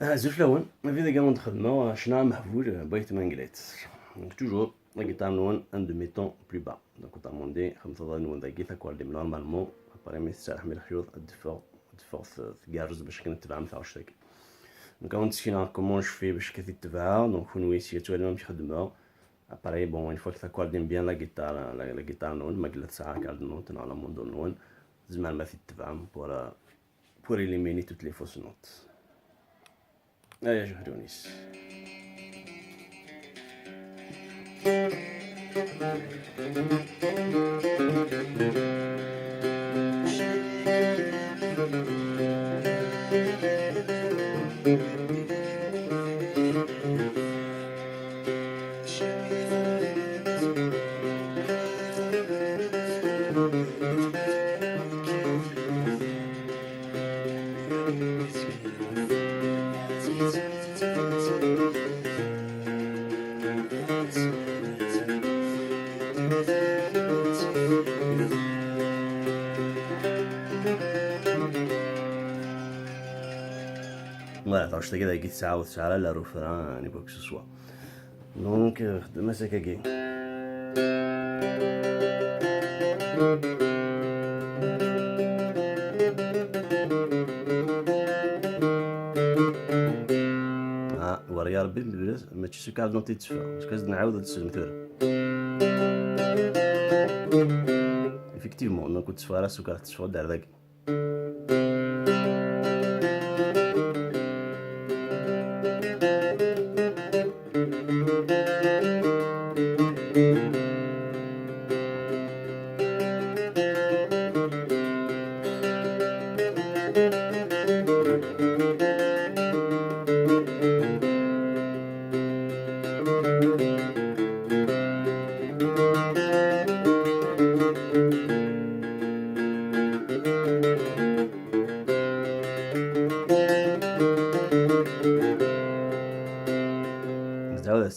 زوج لون في كاع نخدمو شنا مهبول بغيت ما نقلات دونك توجور لا guitare نون ان دو مي طون بلو با دونك كنت موندي خمسة نون دا كيتا كوالدي نورمالمون اباري مي تسرح من الخيوط دفور تقارز باش كنتبع مثلا شتاك دونك اون تسكينا كومون شفي باش كتتبعها دونك كون ويسي توالي ما يخدمها اباري بون اون فوا كتاكوردين بيان لا guitare نون ما قلت ساعه كارد نون نورمالمون دون نون زعما ما تتبعهم بور éliminer toutes les fausses notes. يا جهرونيس Ouais, attends, je te guide avec ça, la refrain, ni quoi que ce soit. Donc, demain c'est kagé. وريا ربي بالبلاش ماشي شي كارد نوتي تشفى باش كنزيد نعاود هاد الشي مثلا effectivement دونك تشفى راسو كارد تشفى دار داك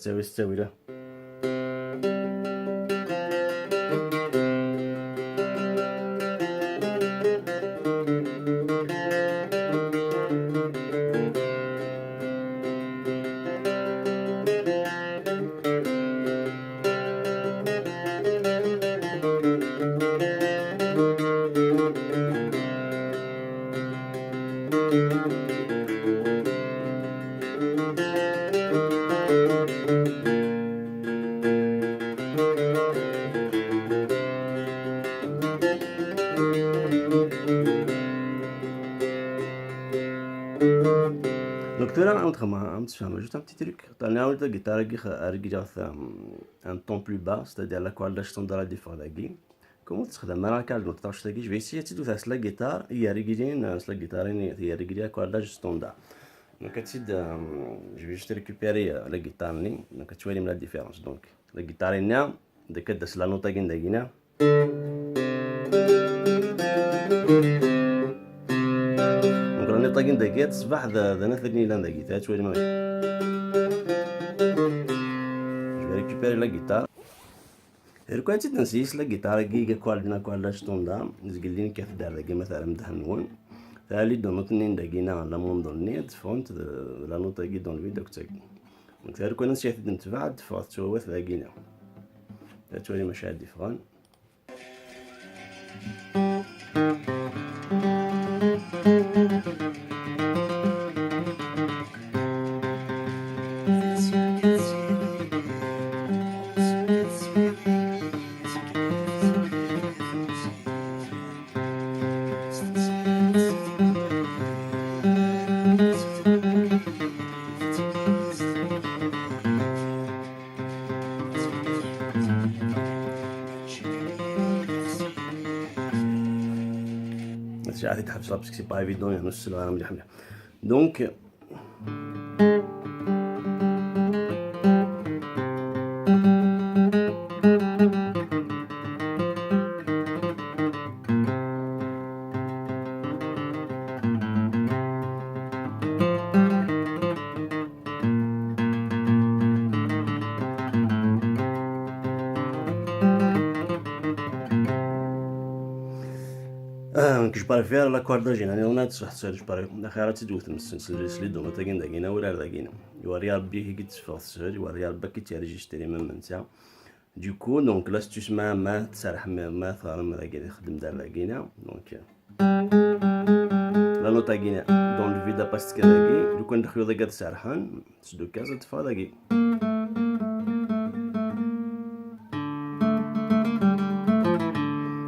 تعاود استوي له Donc tu là un juste un petit truc. Tu as une guitare qui a un ton plus bas, c'est-à-dire la corde standard à défaut d'agui. Comment tu serais mal à calme donc je vais essayer de faire la guitare et régler la guitare et régler la corde standard. Donc je vais juste récupérer la guitare donc tu vois la différence. Donc la guitare est là, de la note à guinda. طاقين دقيت تصبح ذا نثني لان دقيت شويه ما je vais récupérer la guitare et quand tu تنسيس la guitare جيجا كوالدنا شتوندا زقلين كيف دار دقي مثلا مدهنون ثالي دونوتني دقينا لا مون دونيت فونت لا نوت جي دون الفيديو كتاك دونك ثالي كون نسيت نتبع دفعت شويه دقينا شويه مشاهد ديفران C'est assez difficile parce que c'est pas évident, il y a نص العالم اللي حمله. Donc دونك جو faire la corde générale on a je parle خيرات تدوث مسلسل سليدو متاكين داكينا ولا داكينا يوري ربي كي تسفغ السهل يوري ربي كي تيريجيستري من نتا دوكو دونك لاستوس ما تسرح ما ثارم داكي يخدم دار داكينا دونك لا نوتا كينا دون الفيدا باستيك داكي دوكو ندخلو داكا تسرحان تسدو كازا تفا داكي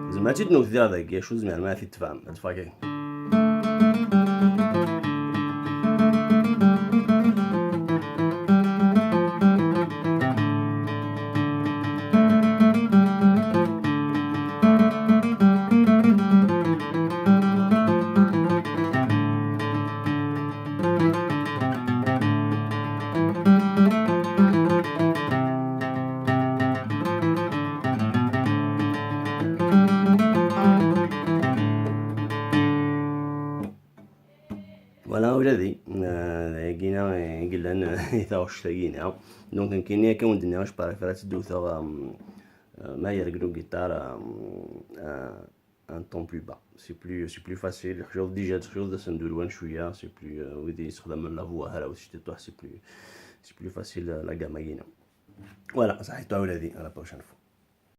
زعما تنوث ديال داكي شو زعما ما تفهم تفاكي فوالا ولادي لقينا قلنا يثاوش تلاقينا دونك كاين كون دنا واش بريفيرات دوثا ما يرقلو guitare un ton plus bas c'est plus facile الحجوز ديجا الحجوز دا سندوروان شويه سي بلو ودي يستخدم لا فوا هلا واش تطوح سي بلو facile la gamme. Voilà, ça a été à la prochaine fois.